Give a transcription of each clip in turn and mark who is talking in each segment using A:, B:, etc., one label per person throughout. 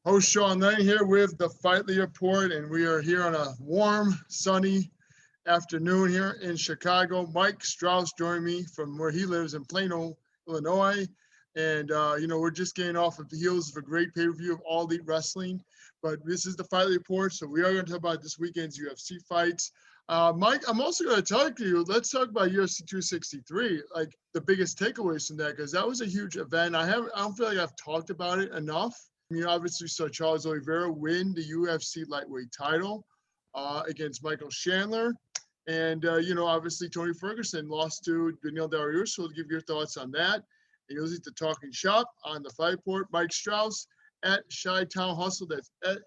A: Host Sean Lennon here with the Fightlete Report, and we are here on a warm, sunny afternoon here in Chicago. Mike Straus joined me from where he lives in Plano, Illinois. And, we're just getting off of the heels of a great pay-per-view of All Elite Wrestling. But this is the Fightlete Report, so we are going to talk about this weekend's UFC fights. Mike, I'm also going to talk to you. Let's talk about UFC 263, like the biggest takeaways from that, because that was a huge event. I don't feel like I've talked about it enough. Obviously saw Charles Oliveira win the UFC lightweight title against Michael Chandler. And, obviously Tony Ferguson lost to Beneil Dariush. So give your thoughts on that. And you'll see the talking shop on the Fight Report. Mike Straus at Chi-Town Hustle. That's at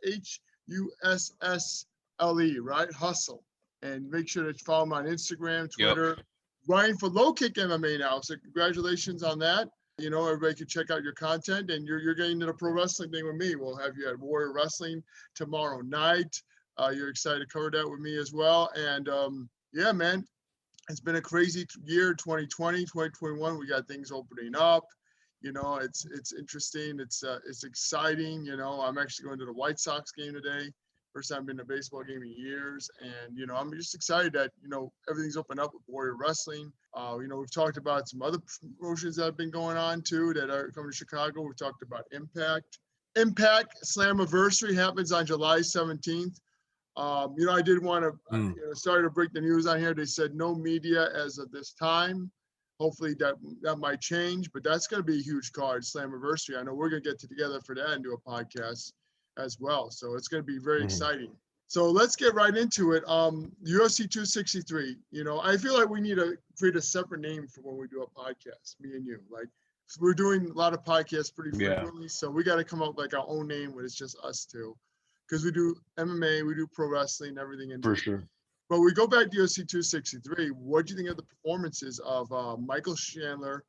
A: HUSSLE, right? Hustle. And make sure that you follow him on Instagram, Twitter. Yep. Ryan for Low Kick MMA now. So congratulations on that. Everybody can check out your content, and you're getting into the pro wrestling thing with me. We'll have you at Warrior Wrestling tomorrow night. You're excited to cover that with me as well. And yeah, man, it's been a crazy year, 2020, 2021. We got things opening up. It's interesting. It's exciting. I'm actually going to the White Sox game today. First time I've been to a baseball game in years. And, I'm just excited that, everything's opened up with Warrior Wrestling. We've talked about some other promotions that have been going on too that are coming to Chicago. We've talked about Impact. Impact Slammiversary happens on July 17th. I did want to, sorry to break the news on here. They said no media as of this time. Hopefully that might change, but that's going to be a huge card, Slammiversary. I know we're going to get together for that and do a podcast as well. So it's going to be very exciting. So let's get right into it. UFC 263, I feel like we need to create a separate name for when we do a podcast, me and you. Like, we're doing a lot of podcasts pretty frequently, so we got to come up with like our own name when it's just us two. Because we do MMA, we do pro wrestling, everything. For sure. But we go back to UFC 263. What do you think of the performances of Michael Chandler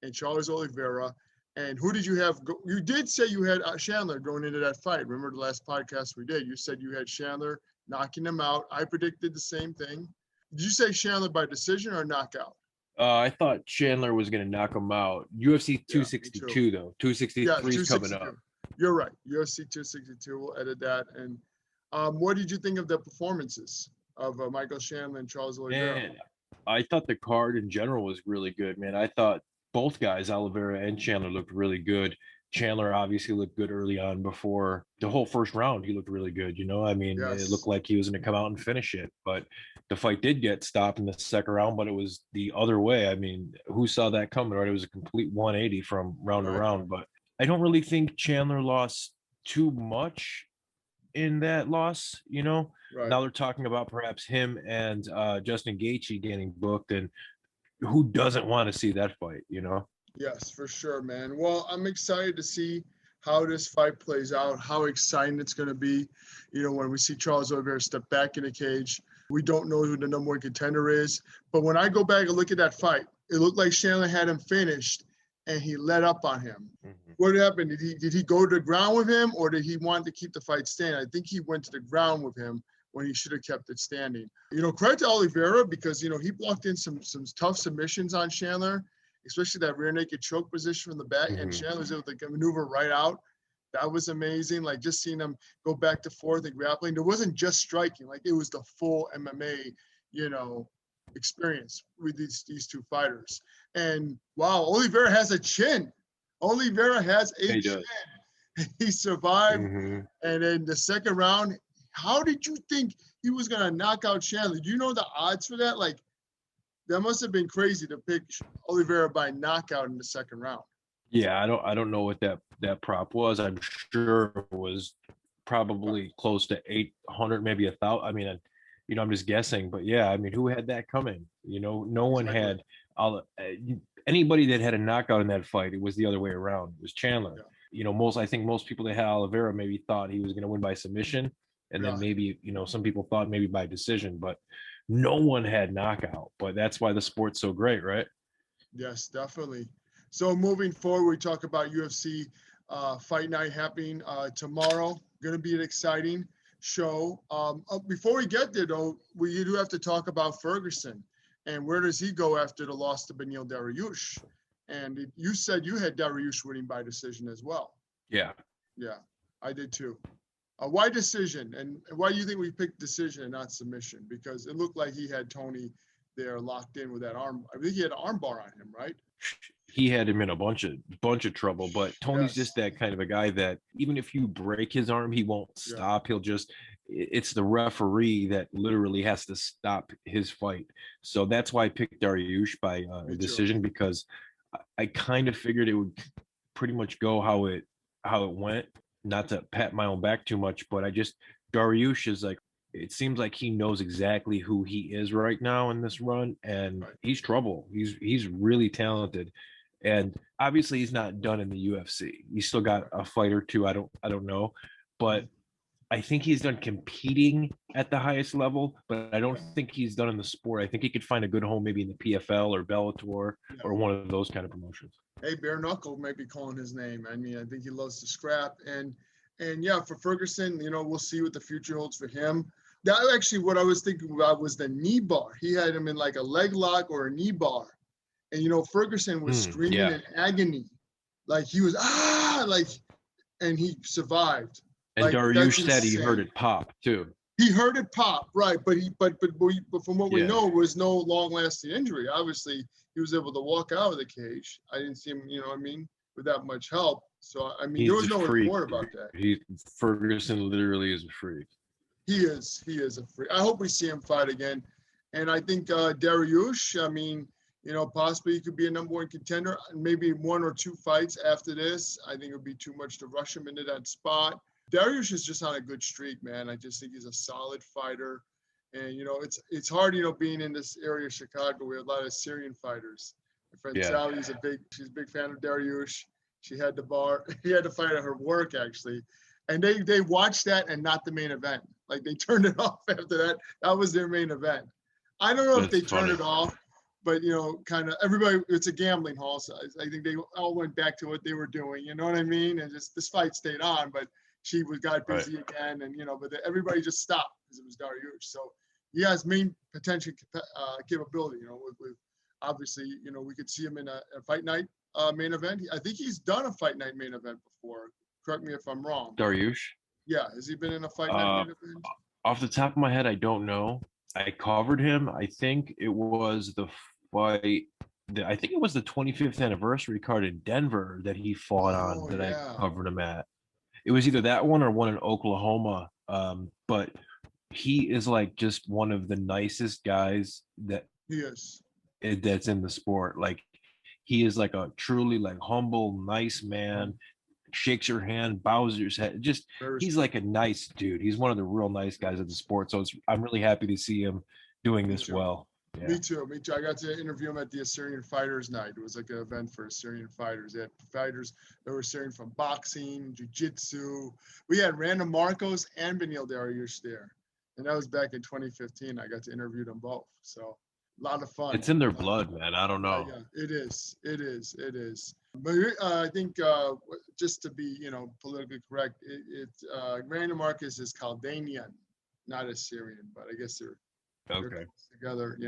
A: and Charles Oliveira? And who did you have? You did say you had Chandler going into that fight. Remember the last podcast we did? You said you had Chandler knocking him out. I predicted the same thing. Did you say Chandler by decision or knockout?
B: I thought Chandler was going to knock him out. UFC 262, though. 263 is coming up.
A: You're right. UFC 262. We'll edit that. And what did you think of the performances of Michael Chandler and Charles Oliveira?
B: Man, I thought the card in general was really good, man. I thought both guys, Oliveira and Chandler, looked really good. Chandler obviously looked good early on before the whole first round. He looked really good. It looked like he was going to come out and finish it. But the fight did get stopped in the second round, but it was the other way. I mean, who saw that coming, right? It was a complete 180 from round to round. But I don't really think Chandler lost too much in that loss, Now they're talking about perhaps him and Justin Gaethje getting booked, and who doesn't want to see that fight,
A: Yes, for sure, man. Well, I'm excited to see how this fight plays out, how exciting it's going to be. When we see Charles Oliveira step back in the cage, we don't know who the number one contender is. But when I go back and look at that fight, it looked like Chandler had him finished, and he let up on him. Mm-hmm. What happened? Did he go to the ground with him, or did he want to keep the fight standing? I think he went to the ground with him when he should have kept it standing. Credit to Oliveira because, he blocked in some tough submissions on Chandler, especially that rear naked choke position from the back, and Chandler was able to maneuver right out. That was amazing. Like, just seeing him go back and forth and grappling. It wasn't just striking. Like, it was the full MMA, experience with these two fighters. And, wow, Oliveira has a chin. Oliveira has a chin. He survived. Mm-hmm. And in the second round, how did you think he was going to knock out Chandler? Do you know the odds for that? Like, that must have been crazy to pick Oliveira by knockout in the second round.
B: Yeah, I don't know what that prop was. I'm sure it was probably close to 800, maybe 1,000. I mean, I'm just guessing, but yeah, I mean, who had that coming? No one had anybody that had a knockout in that fight. It was the other way around. It was Chandler. Yeah. I think most people that had Oliveira maybe thought he was going to win by submission. And then maybe, some people thought maybe by decision, but no one had knockout. But that's why the sport's so great, right?
A: Yes, definitely. So moving forward, we talk about UFC Fight Night happening tomorrow. Going to be an exciting show. Before we get there, though, we do have to talk about Ferguson. And where does he go after the loss to Beneil Dariush? And you said you had Dariush winning by decision as well.
B: Yeah.
A: Yeah. I did too. Why decision? And why do you think we picked decision and not submission? Because it looked like he had Tony there locked in with that arm. I think he had an arm bar on him, right?
B: He had him in a bunch of trouble, but Tony's
A: Yes.
B: just that kind of a guy that even if you break his arm, he won't stop. He'll just, it's the referee that literally has to stop his fight. So that's why I picked Dariush by decision, because I kind of figured it would pretty much go how it went. Not to pat my own back too much, but Dariush is like, it seems like he knows exactly who he is right now in this run, and he's trouble. He's really talented, and obviously he's not done in the UFC. He's still got a fight or two. I don't know, but I think he's done competing at the highest level, but I don't think he's done in the sport. I think he could find a good home maybe in the PFL or Bellator or one of those kind of promotions.
A: Hey, bare knuckle might be calling his name. I mean, I think he loves to scrap. And yeah, for Ferguson, we'll see what the future holds for him. That actually what I was thinking about was the knee bar. He had him in like a leg lock or a knee bar. And, Ferguson was screaming in agony. Like he was, and he survived.
B: And like, Dariush said he heard it pop too.
A: He heard it pop, right? But from what we know, was no long-lasting injury. Obviously, he was able to walk out of the cage. I didn't see him, with that much help. So there was no report about that.
B: Ferguson literally is a freak.
A: He is a freak. I hope we see him fight again. And I think Dariush, possibly he could be a number one contender. Maybe 1 or 2 fights after this. I think it would be too much to rush him into that spot. Dariush is just on a good streak, man. I just think he's a solid fighter. And, it's hard, being in this area of Chicago. We have a lot of Syrian fighters. My friend Sally, she's a big fan of Dariush. He had to fight at her work, actually. And they watched that and not the main event. Like, they turned it off after that. That was their main event. I don't know if they turned it off, but, kind of everybody, it's a gambling hall. So I think they all went back to what they were doing. You know what I mean? And just this fight stayed on, but she got busy again, and but everybody just stopped because it was Dariush. So he has main potential capability. With obviously, we could see him in a fight night main event. I think he's done a fight night main event before. Correct me if I'm wrong.
B: Dariush?
A: Yeah, has he been in a fight night main event?
B: Off the top of my head, I don't know. I covered him. I think it was the fight. I think it was the 25th anniversary card in Denver that he fought on. I covered him at. It was either that one or one in Oklahoma. But he is like just one of the nicest guys that
A: he is.
B: That's in the sport. Like he is like a truly like humble, nice man. Shakes your hand, bows your head. He's like a nice dude. He's one of the real nice guys of the sport. So I'm really happy to see him doing this well. Yeah.
A: Me too. I got to interview him at the Assyrian Fighters Night. It was like an event for Assyrian fighters. They had fighters that were Assyrian from boxing, jiu-jitsu. We had Random Marcos and Beneil Dariush there. And that was back in 2015. I got to interview them both. So a lot of fun.
B: It's in their blood, man. I don't know.
A: Yeah, it is. But I think just to be, politically correct, Random Marcos is Chaldean, not Assyrian, but I guess they're together,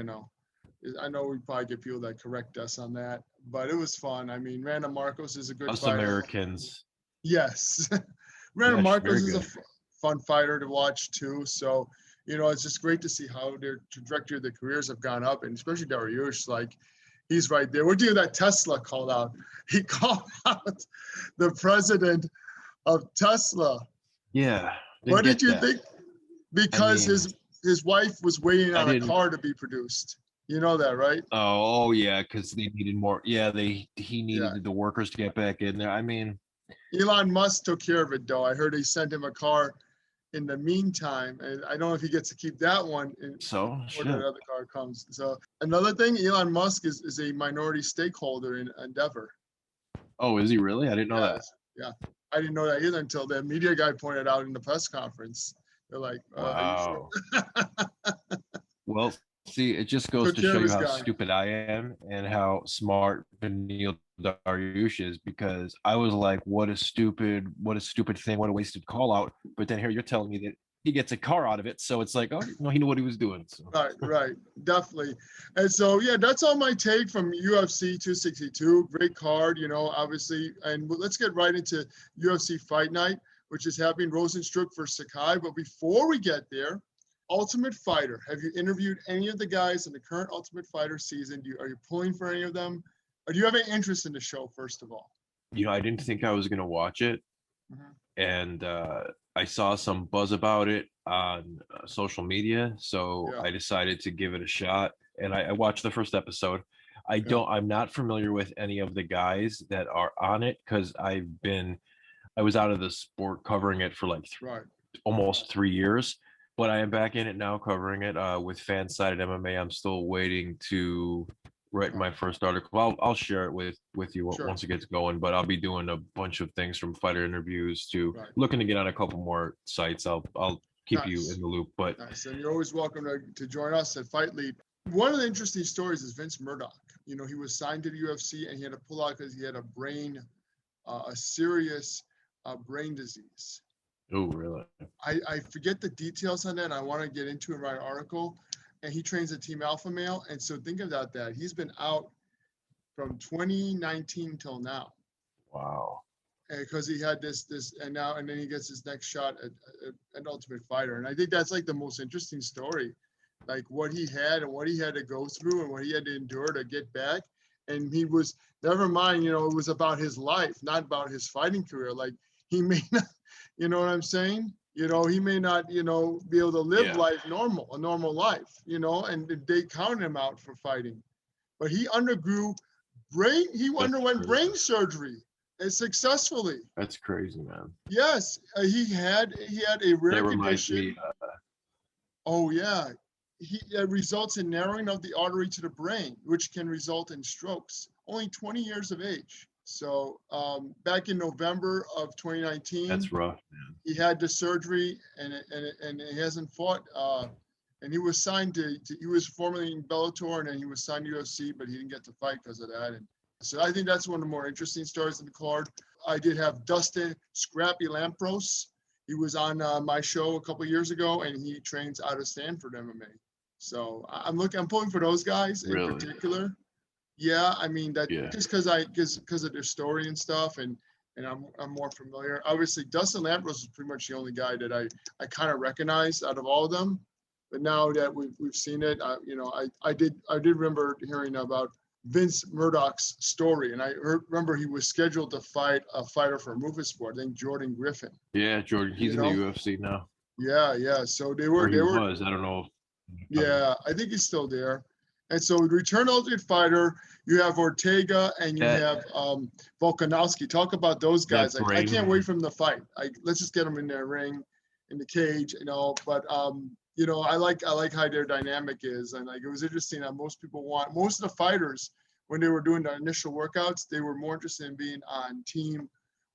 A: I know we probably get people that correct us on that, but it was fun. I mean, Random Marcos is a good fighter.
B: Americans.
A: Yes. Random Marcos is a fun fighter to watch too. So, it's just great to see how their trajectory of their careers have gone up, and especially Dariush, like he's right there. What do you that Tesla called out? He called out the president of Tesla.
B: Yeah.
A: What did you think? Because his wife was waiting on a car to be produced. You know that, right?
B: Oh yeah, because they needed more. Yeah, he needed the workers to get back in there. I mean,
A: Elon Musk took care of it, though. I heard he sent him a car in the meantime, and I don't know if he gets to keep that one before the other car comes. So another thing, Elon Musk is a minority stakeholder in Endeavor.
B: Oh, is he really? I didn't know that.
A: Yeah, I didn't know that either until the media guy pointed out in the press conference. They're like,
B: wow. Well, see, it just goes to show you how stupid I am and how smart Beneil Dariush is, because I was like, what a stupid thing, what a wasted call out. But then here you're telling me that he gets a car out of it. So it's like, oh, no, he knew what he was doing. So.
A: Right. Definitely. And so, yeah, that's all my take from UFC 262. Great card, obviously. And let's get right into UFC Fight Night. which is happening, Rosenstruck versus Sakai. But before we get there, Ultimate Fighter. Have you interviewed any of the guys in the current Ultimate Fighter season? Are you pulling for any of them? Or do you have any interest in the show, first of all?
B: I didn't think I was going to watch it.
A: Mm-hmm.
B: And I saw some buzz about it on social media. So
A: Yeah.
B: I decided to give it a shot. And I watched the first episode. I'm not familiar with any of the guys that are on it because I was out of the sport covering it for like almost 3 years. But I am back in it now, covering it with Fan-Sided MMA. I'm still waiting to write my first article. I'll share it with you once it gets going. But I'll be doing a bunch of things, from fighter interviews to looking to get on a couple more sites. I'll keep you in the loop. But
A: nice, and you're always welcome to join us at Fightlete. One of the interesting stories is Vince Murdoch. He was signed to the UFC and he had to pull out because he had a serious brain disease.
B: Oh, really?
A: I forget the details on that. And I want to get into it in my article. And he trains at Team Alpha Male. And so think about that. He's been out from 2019 till now.
B: Wow.
A: Because he had this, and then he gets his next shot at Ultimate Fighter. And I think that's like the most interesting story, like what he had and what he had to go through and what he had to endure to get back. And he was, never mind, it was about his life, not about his fighting career. Like he may not, you know what I'm saying? He may not, be able to live life a normal life, and they counted him out for fighting. But he underwent brain surgery and successfully.
B: That's crazy, man.
A: Yes, he had a rare condition. Oh yeah, it results in narrowing of the artery to the brain, which can result in strokes. Only 20 years of age. So back in November of 2019,
B: that's rough, man.
A: He had the surgery, and he hasn't fought. And he was signed he was formerly in Bellator, and then he was signed to UFC, but he didn't get to fight because of that. And so I think that's one of the more interesting stories in the card. I did have Dustin Scrappy Lampros. He was on my show a couple of years ago, and he trains out of Stanford MMA. So I'm pulling for those guys in particular. Yeah, I mean just because of their story and stuff, and I'm more familiar. Obviously, Dustin Lampros is pretty much the only guy that I kind of recognize out of all of them. But now that we've seen it, I did remember hearing about Vince Murdoch's story, and I remember he was scheduled to fight a fighter from Roufusport, I think Jordan Griffin.
B: Yeah, Jordan, he's in the UFC now.
A: Yeah. So they were.
B: Was, I don't know.
A: Yeah, I think he's still there. And so Return Ultimate Fighter, you have Ortega and you have Volkanovski. Talk about those guys. I can't wait for them to fight. Let's just get them in their ring, in the cage, But I like how their dynamic is, and like it was interesting that most of the fighters, when they were doing the initial workouts, they were more interested in being on Team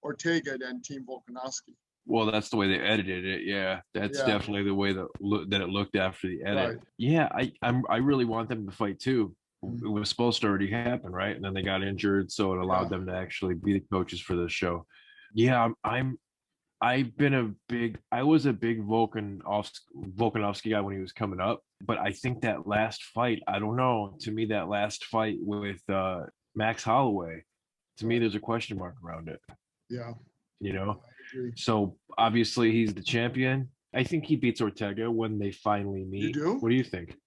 A: Ortega than Team Volkanovski.
B: Well, that's the way they edited it. Yeah, that's definitely the way that it looked after the edit. Right. Yeah, I really want them to fight too. It was supposed to already happen, right? And then they got injured, so it allowed them to actually be the coaches for the show. Yeah, I was a big Volkanovski guy when he was coming up, but I think that last fight, I don't know. To me, that last fight with Max Holloway, to me, there's a question mark around it.
A: Yeah.
B: So obviously he's the champion. I think he beats Ortega when they finally meet.
A: You do?
B: What do you think?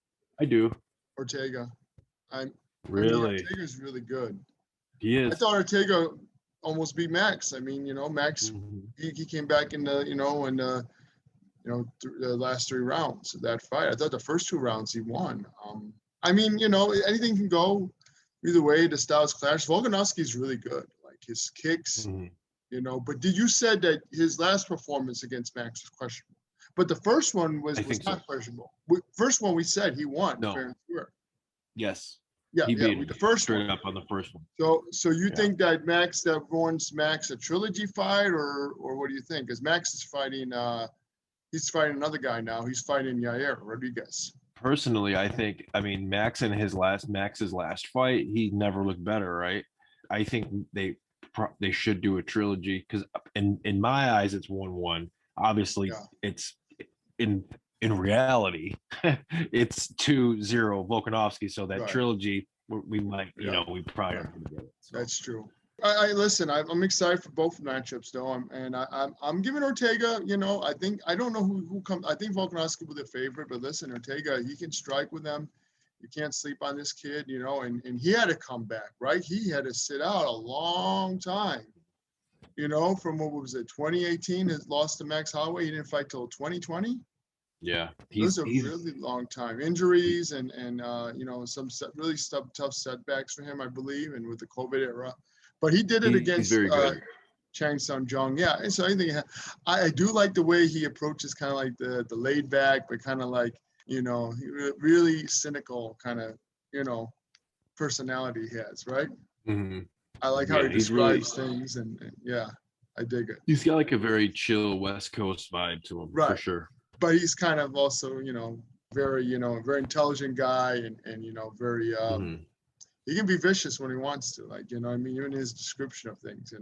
B: I do.
A: Ortega.
B: Really?
A: Ortega's really good.
B: He is.
A: I thought Ortega almost beat Max. I mean, Max, he came back in the last 3 rounds of that fight. I thought the first 2 rounds he won. Anything can go either way. The styles clash. Volkanovski's really good. Like his kicks. But you said that his last performance against Max was questionable. But the first one was not questionable. First one we said he won.
B: No.
A: Fair and square.
B: Yes.
A: Yeah,
B: he beat
A: the first
B: straight
A: one.
B: Up on the first one.
A: So you think that wants Max a trilogy fight, or what do you think? Because Max is fighting he's fighting another guy now. He's fighting Yair Rodriguez.
B: Personally, Max's last fight, he never looked better, right? I think they should do a trilogy because in my eyes it's 1-1. Obviously it's in reality it's 2-0 Volkanovski, so that trilogy we might we probably aren't gonna get it. So.
A: That's true. I listen. I'm excited for both matchups, though. I'm giving Ortega. I don't know who comes. I think Volkanovski will be the favorite, but listen, Ortega, he can strike with them. You can't sleep on this kid, and he had to come back, right? He had to sit out a long time, from what was it, 2018, his loss to Max Holloway. He didn't fight till 2020.
B: Yeah,
A: It was a really long time. Injuries and some really tough setbacks for him, I believe, and with the COVID era. But he did it against
B: very good.
A: Chang Sung Jung. Yeah, and so I do like the way he approaches, kind of like the laid back, but kind of like really cynical kind of personality he has, right?
B: Mm-hmm.
A: I like how he describes things, and yeah, I dig it.
B: He's got like a very chill West Coast vibe to him, for sure.
A: But he's kind of also, very, very intelligent guy, and very. He can be vicious when he wants to, like, even his description of things,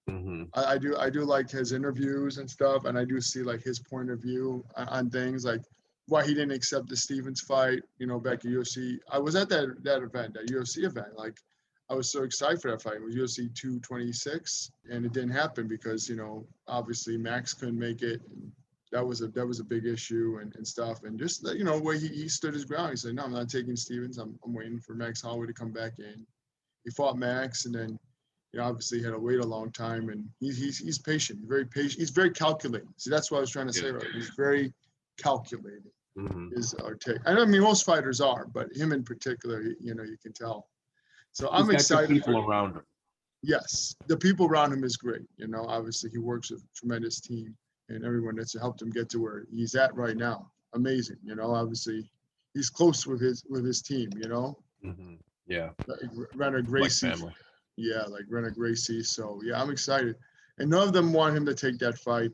B: Mm-hmm.
A: I do like his interviews and stuff, and I do see like his point of view on things, like why he didn't accept the Stevens fight, back at UFC. I was at that event, that UFC event. Like, I was so excited for that fight. It was UFC 226, and it didn't happen because, obviously Max couldn't make it. And that was a big issue and stuff. And just, where he stood his ground. He said, no, I'm not taking Stevens. I'm waiting for Max Holloway to come back in. He fought Max, and then, obviously he had to wait a long time. And he's patient, very patient. He's very calculating. See, that's what I was trying to say, right? He's very calculating. Is our take. I mean, most fighters are, but him in particular, you can tell. So I'm excited.
B: The people around him.
A: Yes, the people around him is great. Obviously he works with a tremendous team and everyone that's helped him get to where he's at right now. Amazing. Obviously he's close with his team.
B: Yeah.
A: Like Renner Gracie.
B: Like family.
A: Yeah, like Renner Gracie. So yeah, I'm excited. And none of them want him to take that fight.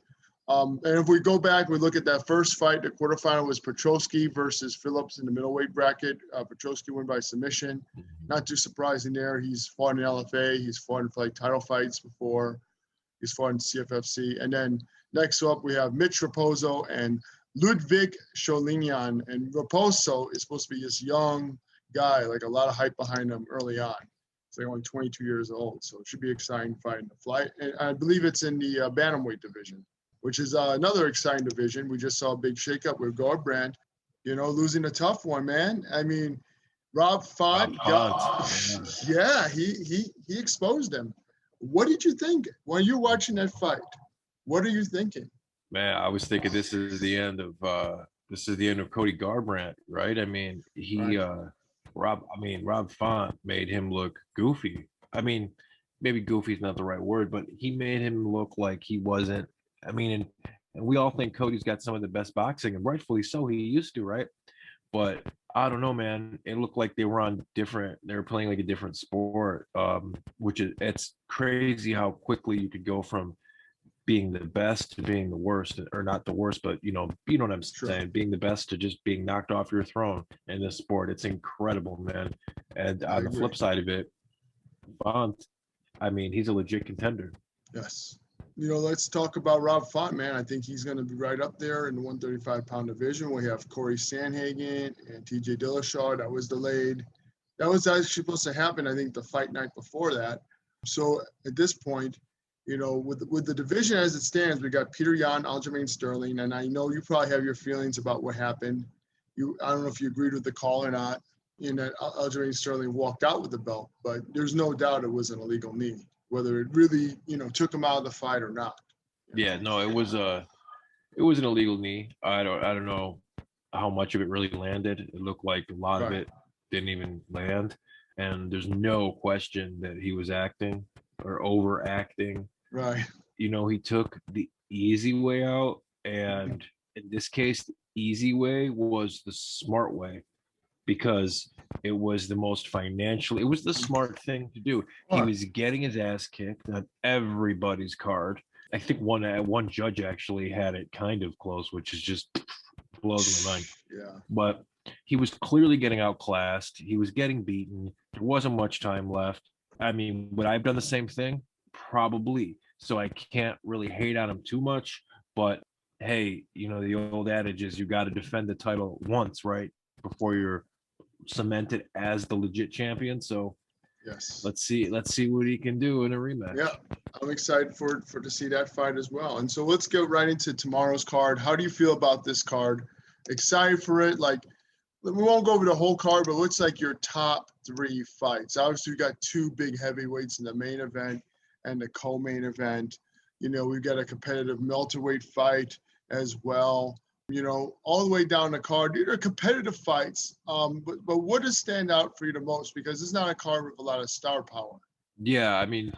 A: And if we go back, we look at that first fight. The quarterfinal was Petrosky versus Phillips in the middleweight bracket. Petrosky won by submission. Not too surprising there. He's fought in LFA. He's fought in title fights before. He's fought in CFFC. And then next up, we have Mitch Raposo and Ludwig Sholinian. And Raposo is supposed to be this young guy, like a lot of hype behind him early on. He's like only 22 years old. So it should be an exciting fight in the flight. And I believe it's in the bantamweight division, which is another exciting division. We just saw a big shakeup with Garbrandt, losing a tough one, man. I mean, Rob Font, yeah, he exposed him. What did you think when you're watching that fight? What are you thinking?
B: Man, I was thinking this is the end of Cody Garbrandt, right? I mean, Rob Font made him look goofy. I mean, maybe goofy is not the right word, but he made him look like he wasn't. I mean, and we all think Cody's got some of the best boxing, and rightfully so. He used to, right? But I don't know, man. It looked like they were playing like a different sport, it's crazy how quickly you could go from being the best to being the worst, or not the worst, but you know what I'm saying, being the best to just being knocked off your throne in this sport. It's incredible, man. And on the flip side of it, Font, I mean, he's a legit contender.
A: Yes. Let's talk about Rob Font, man. I think he's going to be right up there in the 135-pound division. We have Corey Sandhagen and TJ Dillashaw. That was delayed. That was actually supposed to happen, I think, the fight night before that. So at this point, with the division as it stands, we got Peter Yan, Aljamain Sterling, and I know you probably have your feelings about what happened. I don't know if you agreed with the call or not, that Aljamain Sterling walked out with the belt, but there's no doubt it was an illegal knee, whether it really, took him out of the fight or not.
B: Yeah, no, it was an illegal knee. I don't know how much of it really landed. It looked like a lot of it didn't even land, and there's no question that he was acting or overacting.
A: Right.
B: He took the easy way out, and in this case, the easy way was the smart way, because it was the smart thing to do. He was getting his ass kicked on everybody's card. I think one judge actually had it kind of close, which is just blows my mind.
A: Yeah.
B: But he was clearly getting outclassed. He was getting beaten. There wasn't much time left. I mean, would I have done the same thing? Probably. So I can't really hate on him too much. But hey, the old adage is you got to defend the title once, right? Before you're cemented as the legit champion. So
A: Yes.
B: Let's see what he can do in a rematch.
A: Yeah, I'm excited for to see that fight as well. And so let's get right into tomorrow's card. How do you feel about this card? Excited for it? Like, we won't go over the whole card, but it looks like your top 3 fights. Obviously, we got 2 big heavyweights in the main event and the co-main event. You know, we've got a competitive welterweight fight as well. You know, all the way down the card. These are competitive fights. But what does stand out for you the most? Because it's not a card with a lot of star power.
B: Yeah, I mean,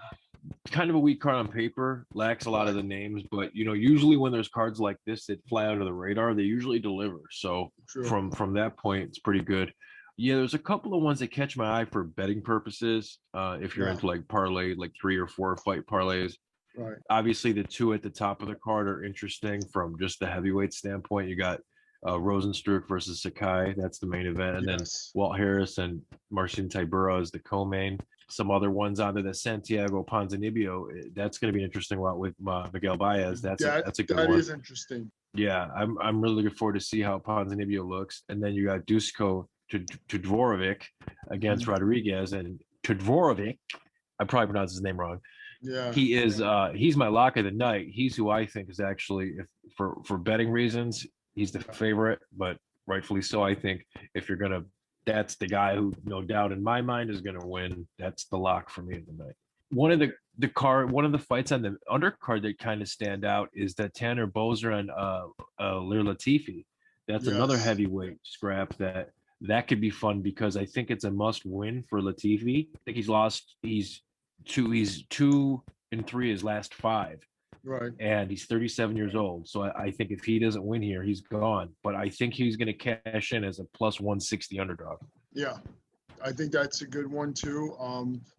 B: kind of a weak card on paper, lacks a lot of the names, but you know, usually when there's cards like this that fly under the radar, they usually deliver. So
A: True.
B: from that point, it's pretty good. Yeah, there's a couple of ones that catch my eye for betting purposes. If you're into like parlay, like 3 or 4 fight parlays.
A: Right.
B: Obviously, the 2 at the top of the card are interesting from just the heavyweight standpoint. You got Rosenstruck versus Sakai. That's the main event. And then Walt Harris and Marcin Tybura is the co-main. Some other ones out there, the Santiago Ponzinibbio. That's going to be an interesting one with Miguel Baez. That's a good one. That
A: is interesting.
B: Yeah, I'm really looking forward to see how Ponzinibbio looks. And then you got Dusko Todorovic against Rodriguez, and Todorovic, I probably pronounced his name wrong.
A: Yeah,
B: he is. He's my lock of the night. He's who I think is actually, if for betting reasons, he's the favorite, but rightfully so. I think if you're gonna, that's the guy who, no doubt in my mind, is gonna win. That's the lock for me of the night. One of the fights on the undercard that kind of stand out is that Tanner Boser and Lir Latifi. That's another heavyweight scrap that could be fun, because I think it's a must win for Latifi. I think he's 2-3 his last 5.
A: Right.
B: And he's 37 years old. So I think if he doesn't win here, he's gone. But I think he's going to cash in as a plus 160 underdog.
A: Yeah, I think that's a good one too.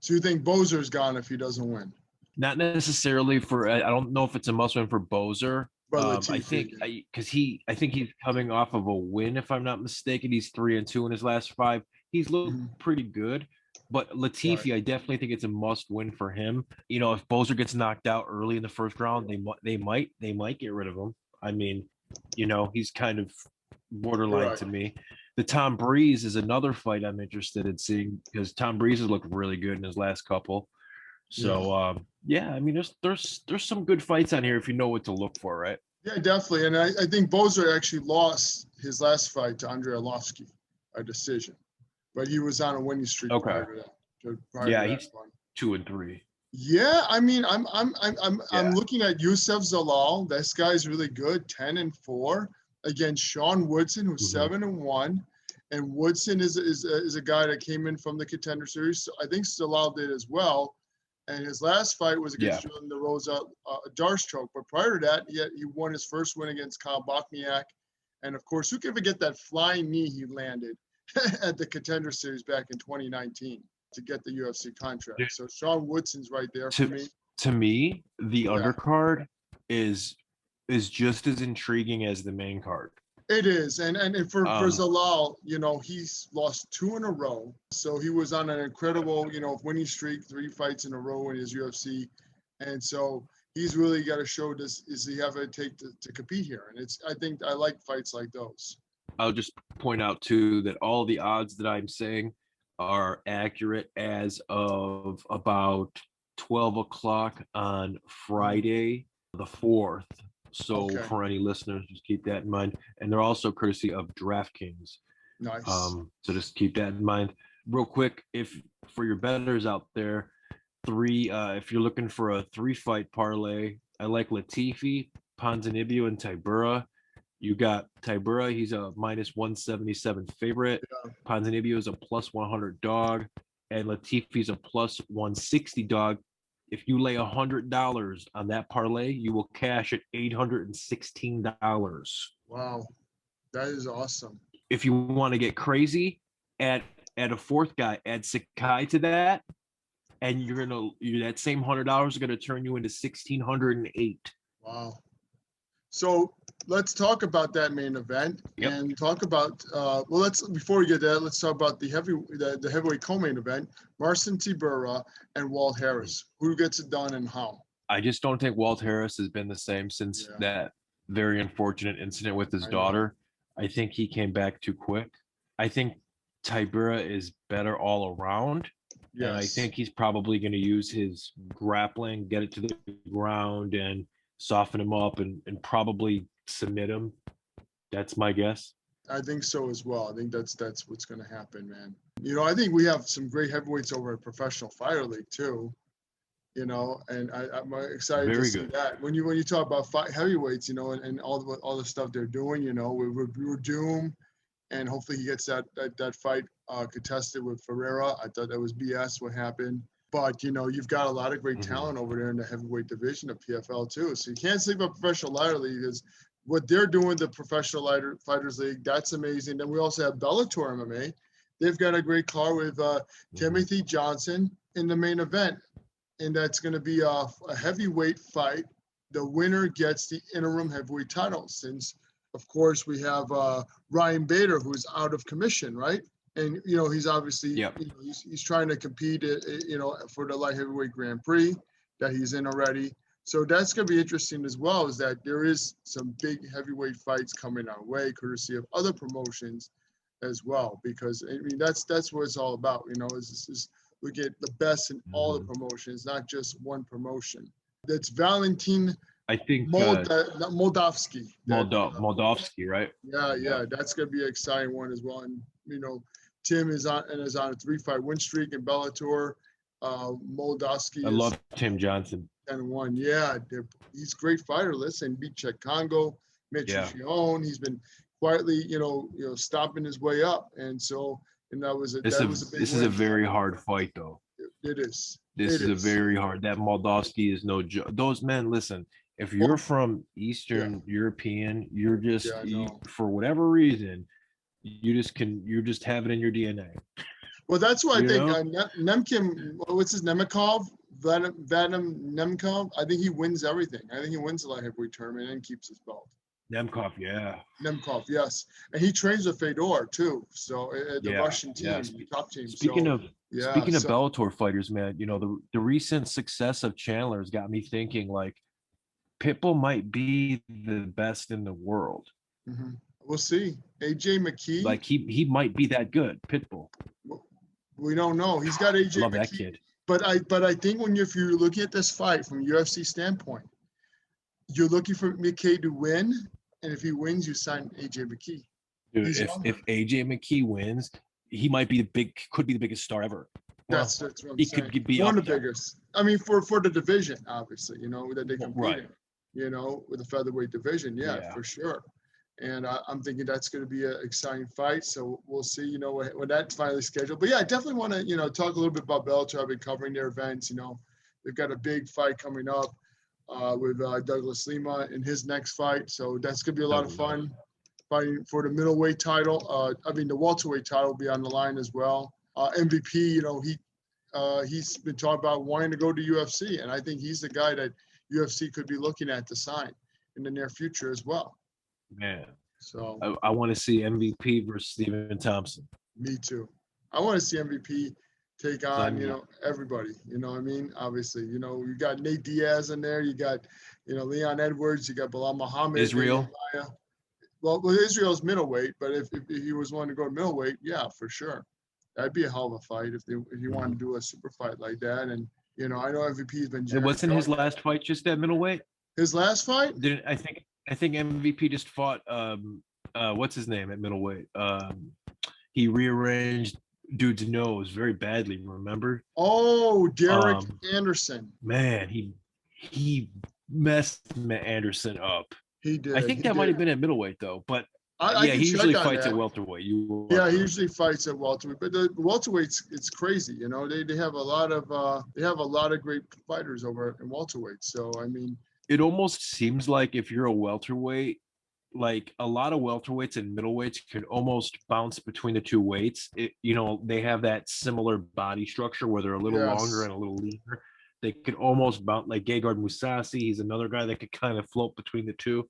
A: So you think Boser's gone if he doesn't win?
B: Not necessarily I don't know if it's a must win for Boser.
A: But
B: I think I think he's coming off of a win, if I'm not mistaken. He's 3-2 in his last 5. He's looked pretty good. But Latifi, I definitely think it's a must win for him. You know, if Boser gets knocked out early in the first round, they might get rid of him. I mean, you know, he's kind of borderline to me. The Tom Breeze is another fight I'm interested in seeing, because Tom Breeze has looked really good in his last couple. So I mean, there's some good fights on here if you know what to look for, right?
A: Yeah, definitely. And I think Boser actually lost his last fight to Andrei Arlovski, a decision. But he was on a winning streak.
B: Okay. He's 2-3.
A: Yeah, I mean, I'm looking at Youssef Zalal. This guy's really good, 10-4 against Sean Woodson, who's 7-1. And Woodson is a guy that came in from the Contender Series. So I think Zalal did as well. And his last fight was against Julian De Rosa, Darstro. But prior to that, he won his first win against Kyle Bochniak. And of course, who can forget that flying knee he landed at the Contender Series back in 2019 to get the UFC contract. So Sean Woodson's right there for me.
B: To me, the undercard is just as intriguing as the main card.
A: It is. And for Zalal, you know, he's lost 2 in a row. So he was on an incredible, you know, winning streak, 3 fights in a row in his UFC. And so he's really got to show does he have it take to compete here. And I think I like fights like those.
B: I'll just point out too that all the odds that I'm saying are accurate as of about 12 o'clock on Friday, the 4th. So for any listeners, just keep that in mind. And they're also courtesy of DraftKings.
A: Nice.
B: So just keep that in mind. Real quick, if for your bettors out there, if you're looking for a 3-fight parlay, I like Latifi, Ponzinibbio, and Tybura. You got Tybura, he's a minus 177 favorite. Ponzinibbio is a plus 100 dog, and Latifi's a plus 160 dog. If you lay $100 on that parlay, you will cash at $816.
A: Wow, that is awesome.
B: If you want to get crazy, add a 4th guy, add Sakai to that, and that same $100 is gonna turn you into $1,608.
A: Wow. So let's talk about that main event and talk about before we get there, let's talk about the heavyweight co-main event, Marcin Tybura and Walt Harris. Who gets it done and how?
B: I just don't think Walt Harris has been the same since that very unfortunate incident with his daughter. I think he came back too quick. I think Tybura is better all around. And I think he's probably going to use his grappling, get it to the ground, and soften him up, and probably submit him. That's my guess.
A: I think so as well. I think that's what's going to happen, man. You know, I think we have some great heavyweights over at Professional Fighter League too. You know, and I'm excited to see that. When you talk about heavyweights, you know, and all the stuff they're doing, you know, we're Doom, and hopefully he gets that fight contested with Ferreira. I thought that was BS what happened. But, you know, you've got a lot of great talent over there in the heavyweight division of PFL too. So you can't sleep on Professional Fighter League, because what they're doing, the Professional Fighters League, that's amazing. Then we also have Bellator MMA. They've got a great card with Timothy Johnson in the main event. And that's going to be a heavyweight fight. The winner gets the interim heavyweight title, since, of course, we have Ryan Bader, who's out of commission, right? And, you know, he's obviously, you know, he's trying to compete, you know, for the light heavyweight Grand Prix that he's in already. So that's going to be interesting as well, is that there is some big heavyweight fights coming our way, courtesy of other promotions as well, because, I mean, that's what it's all about, you know, is we get the best in all the promotions, not just one promotion. That's Valentin,
B: I think,
A: Moldavsky.
B: Moldavsky, right?
A: Yeah. That's going to be an exciting one as well. And, you know, Tim is on a 3-fight win streak in Bellator. Moldavsky.
B: I love Tim Johnson.
A: 10-1. Yeah, he's a great fighter. Listen, beat Czech Congo, Mitch Chion. He's been quietly, you know, stomping his way up. And so, and that was a big
B: This is a very hard fight, though.
A: It is.
B: This is a very hard. That Moldavsky is no joke. Those men, listen. If you're from Eastern European, you're just for whatever reason, you just have it in your DNA.
A: Well, that's why I think Nemkin. What's his Nemikov? Vadim Nemkov. I think he wins everything. I think he wins the light heavyweight tournament and keeps his belt.
B: Nemkov,
A: Nemkov, yes, and he trains with Fedor too. So the Russian team, top team.
B: Speaking of Bellator fighters, man, you know, the recent success of Chandler has got me thinking, like, Pitbull might be the best in the world.
A: We'll see. AJ McKee,
B: like he might be that good. Pitbull.
A: We don't know. He's got AJ.
B: Love
A: McKee,
B: that kid.
A: But I think if you're looking at this fight from UFC standpoint, you're looking for McKay to win. And if he wins, you sign AJ McKee.
B: Dude, if AJ McKee wins, he might be could be the biggest star ever.
A: That's what I'm
B: he
A: saying.
B: Could be
A: one of the biggest. I mean, for the division, obviously, you know, that they compete in, you know, with the featherweight division. Yeah, for sure. And I'm thinking that's going to be an exciting fight. So we'll see, you know, when that's finally scheduled. But yeah, I definitely want to, you know, talk a little bit about Bellator. I've been covering their events. You know, they've got a big fight coming up with Douglas Lima in his next fight. So that's going to be a lot of fun, fighting for the middleweight title. The welterweight title will be on the line as well. MVP, you know, he's been talking about wanting to go to UFC. And I think he's the guy that UFC could be looking at to sign in the near future as well.
B: Man,
A: so
B: I want to see MVP versus Stephen Thompson.
A: Me too. I want to see MVP take on, you know, everybody. You know what I mean? Obviously, you know, you got Nate Diaz in there. You got, you know, Leon Edwards. You got Bilal Muhammad.
B: Israel.
A: Well, Israel's middleweight, but if he was wanting to go to middleweight, yeah, for sure. That'd be a hell of a fight if you want to do a super fight like that. And, you know, I know MVP's been.
B: It wasn't his last fight just at middleweight?
A: His last fight?
B: I think MVP just fought what's his name at middleweight. He rearranged dude's nose very badly, remember?
A: Oh, Derek Anderson.
B: Man, he messed Anderson up.
A: He did.
B: I think that might have been at middleweight though, but he usually fights at welterweight. He
A: usually fights at welterweight, but the welterweights, it's crazy. You know, they have a lot of great fighters over in welterweight. So I mean,
B: it almost seems like if you're a welterweight, like a lot of welterweights and middleweights can almost bounce between the two weights. You know, they have that similar body structure where they're a little longer and a little leaner. They could almost bounce, like Gegard Mousasi. He's another guy that could kind of float between the two.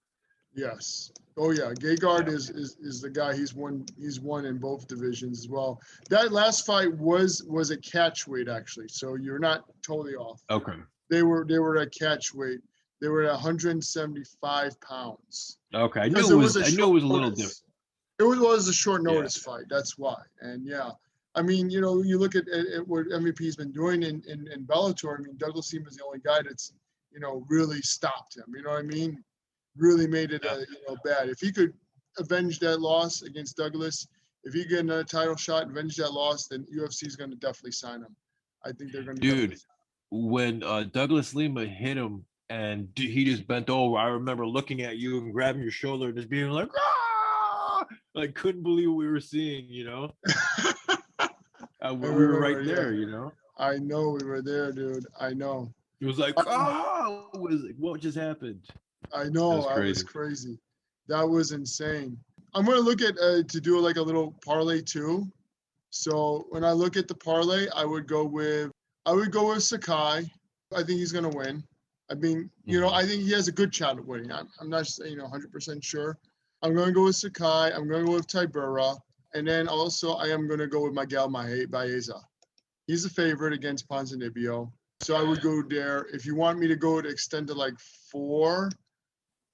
A: Yes. Oh yeah. Gegard is the guy. He's won in both divisions as well. That last fight was a catch weight actually. So you're not totally off.
B: Okay.
A: They were at catch weight. They were at 175 pounds.
B: Okay. I knew it was a little different.
A: It was a short notice fight. That's why. And yeah, I mean, you know, you look at what MVP's been doing in Bellator. I mean, Douglas Lima's the only guy that's, you know, really stopped him. You know what I mean? Really made it, bad. If he could avenge that loss against Douglas, if he get another title shot, avenge that loss, then UFC is going to definitely sign him. I think they're going to.
B: Dude, when Douglas Lima hit him and he just bent over, I remember looking at you and grabbing your shoulder and just being like, ah! I couldn't believe what we were seeing, you know? We were right there, you know?
A: I know we were there, dude. I know.
B: It was like, what just happened?
A: I know. That was crazy. That was insane. I'm going to look at to do like a little parlay too. So when I look at the parlay, I would go with Sakai. I think he's going to win. I mean, you know, I think he has a good shot at winning. I'm not, 100% sure. I'm going to go with Sakai. I'm going to go with Tybura. And then also I am going to go with Miguel Baeza. He's a favorite against Ponzinibbio. So I would go there. If you want me to go to extend to like 4,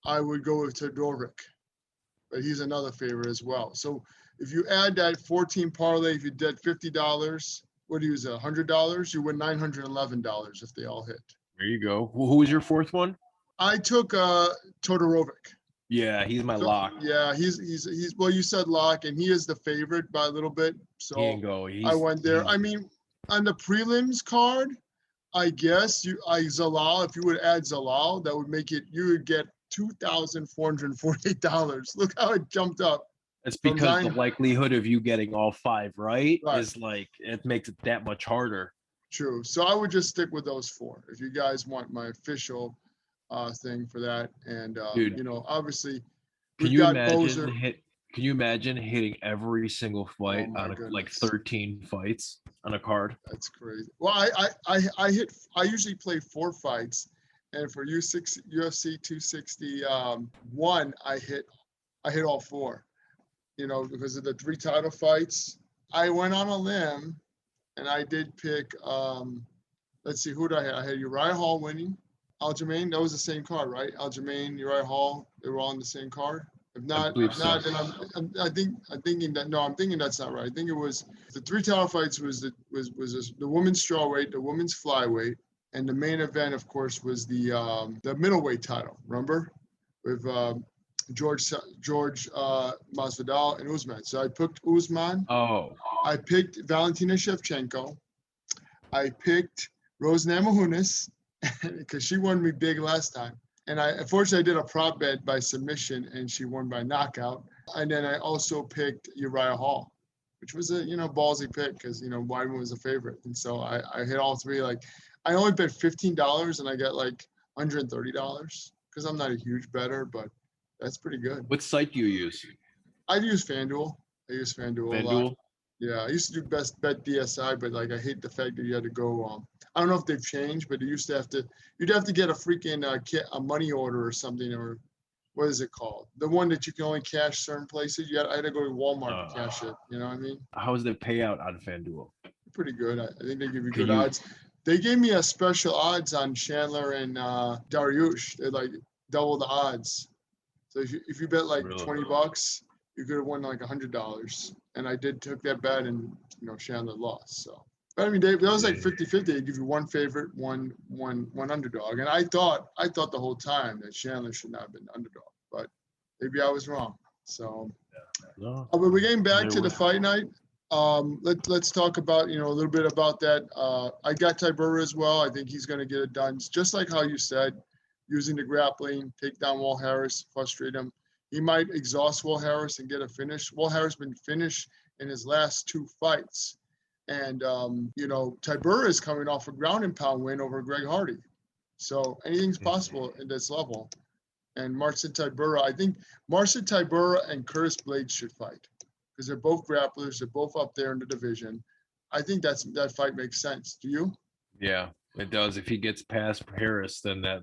A: I would go with Todoric. But he's another favorite as well. So if you add that 14 parlay, if you did $50, what do you use, $100? You win $911 if they all hit.
B: There you go. Who was your fourth one?
A: I took Todorovic.
B: Yeah, he's my lock.
A: Yeah, he's well, you said lock, and he is the favorite by a little bit. So I went there. I mean, on the prelims card, I guess Zalal, if you would add Zalal, that would make it, you would get $2,448. Look how it jumped up.
B: It's because the likelihood of you getting all 5 right is like, it makes it that much harder.
A: True. So I would just stick with those 4. If you guys want my official thing for that. And,
B: dude,
A: you know, obviously,
B: can you imagine hitting every single fight on like 13 fights on a card? That's
A: crazy. Well, I usually play 4 fights. And for UFC 261, I hit all 4, you know, because of the 3 title fights. I went on a limb and I did pick, let's see, who did I hit? I had Uriah Hall winning. Aljamain, that was the same card, right? Aljamain, Uriah Hall, they were all on the same card. If not, then I'm thinking that's not right. I think it was the 3 title fights was the women's strawweight, the women's flyweight, and the main event, of course, was the middleweight title. Remember, with George Masvidal and Usman. So I picked Usman.
B: Oh.
A: I picked Valentina Shevchenko. I picked Rose Namajunas because she won me big last time. And unfortunately, I did a prop bet by submission, and she won by knockout. And then I also picked Uriah Hall, which was a ballsy pick because Weidman was a favorite, and so I hit all 3. Like, I only bet $15, and I got like $130 because I'm not a huge bettor, but that's pretty good.
B: What site do you use?
A: I use FanDuel. A lot. Yeah, I used to do best bet DSI, but like I hate the fact that you had to go. I don't know if they've changed, but you'd have to get a freaking a money order or something, or what is it called? The one that you can only cash certain places. I had to go to Walmart to cash it. You know what I mean?
B: How is the payout on FanDuel?
A: Pretty good. I think they give you good odds. They gave me a special odds on Chandler and Dariush. They like double the odds. So if you bet like $20, you could have won like $100. And I took that bet, and Chandler lost. So, but I mean, Dave, that was like 50-50. They give you one favorite, one underdog. And I thought the whole time that Chandler should not have been the underdog, but maybe I was wrong. So, but we're getting back to the fight night. Let's talk about a little bit about that. I got Tybura as well. I think he's going to get it done, just like how you said, using the grappling, take down Walt Harris, frustrate him. He might exhaust Walt Harris and get a finish. Walt Harris been finished in his last 2 fights. And, Tybura is coming off a ground and pound win over Greg Hardy. So anything's possible at this level. And Marcin Tybura, I think Marcin Tybura and Curtis Blades should fight because they're both grapplers. They're both up there in the division. I think that fight makes sense. Do you?
B: Yeah, it does. If he gets past Harris, then that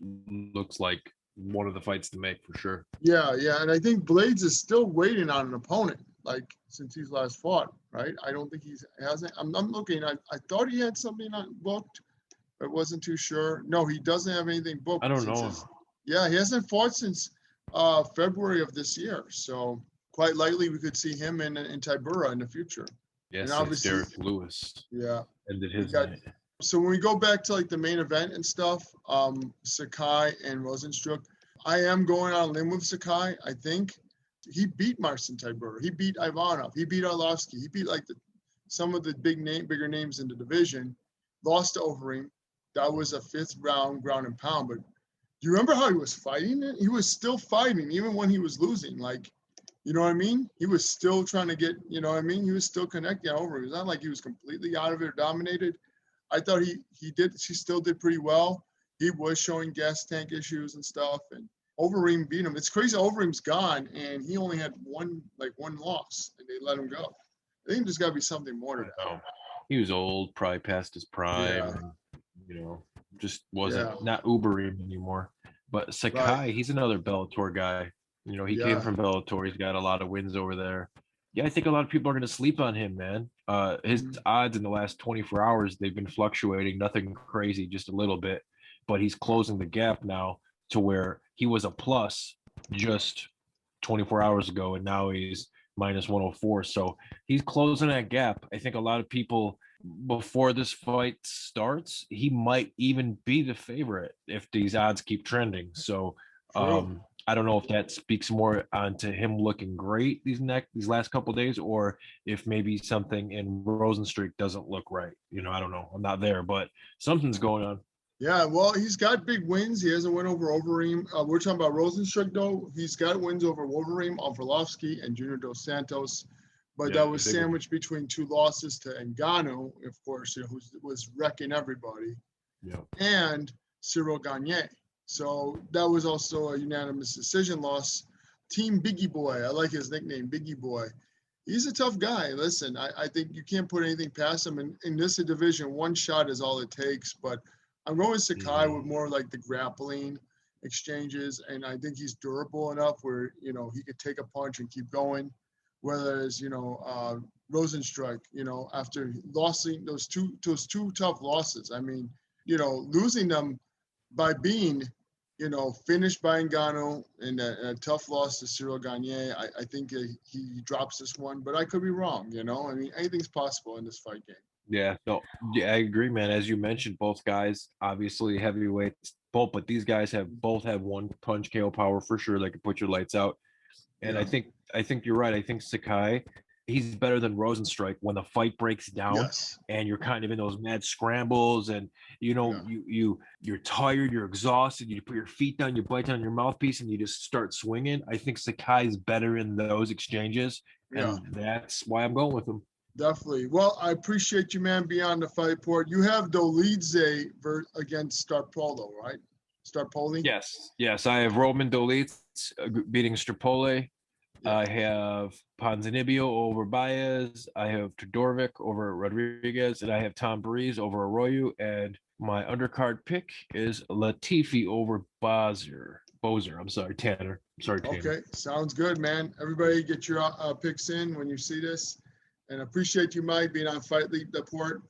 B: looks like one of the fights to make for sure.
A: Yeah. And I think Blades is still waiting on an opponent, like since he's last fought, right? I don't think hasn't. I'm looking. I thought he had something booked, but wasn't too sure. No, he doesn't have anything booked.
B: I don't know.
A: He hasn't fought since February of this year. So quite likely we could see him and Tybura in the future.
B: Yes,
A: And obviously,
B: Derek Lewis
A: yeah,
B: ended
A: we
B: his
A: got.
B: night.
A: So when we go back to like the main event and stuff, Sakai and Rosenstruck, I am going on a limb with Sakai. I think he beat Marcin Tybura. He beat Ivanov. He beat Arlovsky. He beat like some of the bigger names in the division. Lost to Overeem. That was a 5th round ground and pound. But do you remember how he was fighting it? He was still fighting even when he was losing. Like, you know what I mean? He was still trying to get, you know what I mean? He was still connecting over. It's not like he was completely out of it or dominated. I thought she still did pretty well. He was showing gas tank issues and stuff, and Overeem beat him. It's crazy. Overeem's gone, and he only had one loss, and they let him go. I think there's got to be something more to that.
B: He was old, probably past his prime, and just wasn't not Uberim anymore. But Sakai, he's another Bellator guy. He came from Bellator. He's got a lot of wins over there. Yeah, I think a lot of people are going to sleep on him, man. His odds in the last 24 hours, they've been fluctuating, nothing crazy, just a little bit. But he's closing the gap now to where he was a plus just 24 hours ago, and now he's minus 104. So he's closing that gap. I think a lot of people, before this fight starts, he might even be the favorite if these odds keep trending. So I don't know if that speaks more onto him looking great these last couple of days, or if maybe something in Rosenstruck doesn't look right. I don't know. I'm not there, but something's going on.
A: Yeah, well, he's got big wins. He hasn't won over Overeem. We're talking about Rosenstruck, though. He's got wins over Overeem, Arlovsky, and Junior Dos Santos. But that was sandwiched between 2 losses to Ngannou, of course, who was wrecking everybody, and Cyril Gagné. So that was also a unanimous decision loss. Team Biggie Boy. I like his nickname, Biggie Boy. He's a tough guy. Listen, I think you can't put anything past him. In this division, one shot is all it takes. But I'm going with Sakai with more like the grappling exchanges. And I think he's durable enough where, he could take a punch and keep going. Whereas, Rosenstruck, after losing those two tough losses, I mean, losing them by being, finished by Ngannou and a tough loss to Cyril Gagné, I think he drops this one, but I could be wrong, I mean, anything's possible in this fight game.
B: Yeah, I agree, man. As you mentioned, both guys, obviously heavyweights, but these guys both have one punch KO power for sure. They can put your lights out. And I think you're right. I think Sakai, he's better than Rosenstruck when the fight breaks down and you're kind of in those mad scrambles and you're tired, you're exhausted, you put your feet down, you bite down your mouthpiece and you just start swinging. I think Sakai's better in those exchanges, and that's why I'm going with him.
A: Definitely. Well, I appreciate you, man, beyond the fight port. You have Dolidze against Starpolo, right? Starpoli?
B: Yes. I have Roman Dolidze beating Strapole. I have Ponzinibbio over Baez. I have Todorovic over Rodriguez, and I have Tom Breeze over Arroyo. And my undercard pick is Latifi over Bozer. Tanner. Tanner.
A: Okay, sounds good, man. Everybody get your picks in when you see this. And appreciate you, Mike, being on Fightlete report,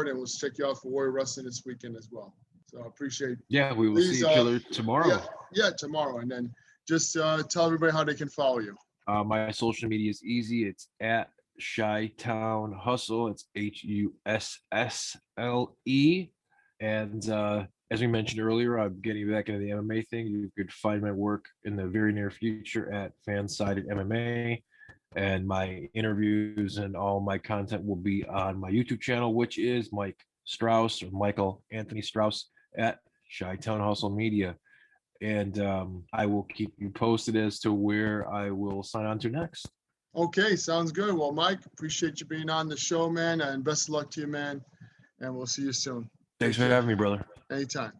A: and we'll check you out for Warrior Wrestling this weekend as well. So I appreciate.
B: Yeah, we will see each other tomorrow.
A: Yeah, tomorrow, and then just tell everybody how they can follow you.
B: My social media is easy. It's at Chi-Town Hustle. It's HUSSLE. And as we mentioned earlier, I'm getting back into the MMA thing. You could find my work in the very near future at Fansided MMA. And my interviews and all my content will be on my YouTube channel, which is Mike Straus or Michael Anthony Straus at Chi-Town Hustle Media. And I will keep you posted as to where I will sign on to next.
A: Okay, sounds good. Well, Mike, appreciate you being on the show, man, and best of luck to you, man. And we'll see you soon.
B: Thanks for having me, brother.
A: Anytime.